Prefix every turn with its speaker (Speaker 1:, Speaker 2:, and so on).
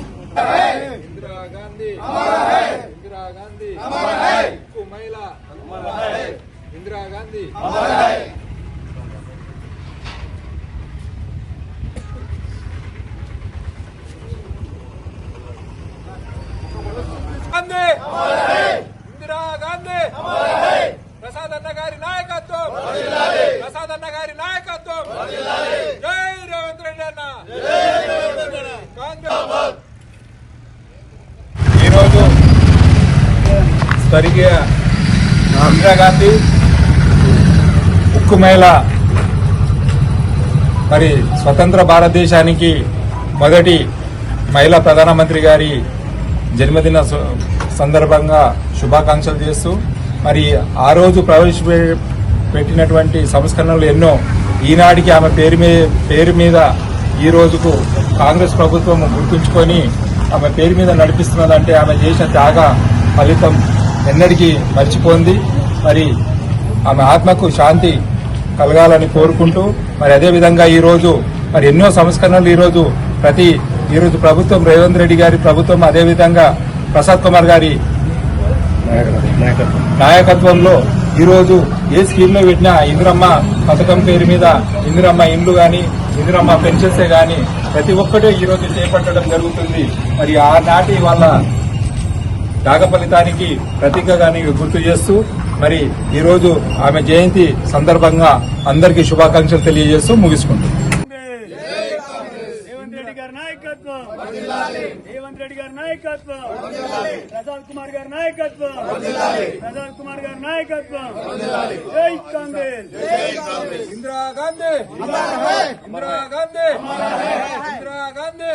Speaker 1: इंदिरा गांधी इंदिरा गांधी महिला इंदिरा गांधी गांधी इंदिरा गांधी प्रसाद अन्न गारी नायकत्వం प्रसाद अन्न गारी नायकत्వం जय रेवंत रेड्डी अन्न कांग्रेस स्वर्गीय इंदिरा गांधी ఉక్కు మహిళ మరి స్వతంత్ర భారతదేశానికి మొదటి మహిళా ప్రధానమంత్రి గారి జన్మదిన సందర్భంగా శుభాకాంక్షలు చేస్తూ మరి ఆ రోజు ప్రవేశపెట్టినటువంటి సంస్కరణలు ఎన్నో ఈనాటికి ఆమె పేరు మీద ఈ రోజుకు కాంగ్రెస్ ప్రభుత్వం గుర్తుంచుకొని ఆమె పేరు మీద నడిపిస్తున్నదంటే ఆమె చేసిన త్యాగ ఫలితం ఎన్నటికీ మర్చిపోయింది. మరి ఆమె ఆత్మకు శాంతి కలగాలని కోరుకుంటూ మరి అదేవిధంగా ఈరోజు మరి ఎన్నో సంస్కరణలు ఈరోజు ప్రభుత్వం రేవంత్ రెడ్డి గారి ప్రభుత్వం అదేవిధంగా ప్రసాద్ కుమార్ గారి నాయకత్వంలో ఈరోజు ఏ స్కీమ్ లో పెట్టినా ఇందిరమ్మ పథకం పేరు మీద ఇందిరమ్మ ఇండ్లు గాని ఇందిరమ్మ పెన్షన్సే గాని ప్రతి ఒక్కటే ఈరోజు చేపట్టడం జరుగుతుంది. మరి ఆనాటి వాళ్ళ త్యాగ ఫలితానికి ప్రతీకగాని గుర్తు చేస్తూ మరి ఈరోజు ఆమె జయంతి సందర్భంగా అందరికీ శుభాకాంక్షలు తెలియజేస్తూ ముగించుకుంటున్నాం.
Speaker 2: రేవంత్ రెడ్డి గారి నాయకత్వం, రేవంత్ రెడ్డి గారి నాయకత్వం, ప్రసాద్ కుమార్ గారి నాయకత్వం, ప్రసాద్ కుమార్ గారి నాయకత్వం. జై కాంగ్రెస్.
Speaker 1: ఇందిరా గాంధీ ఇందిరా గాంధీ ఇందిరా గాంధీ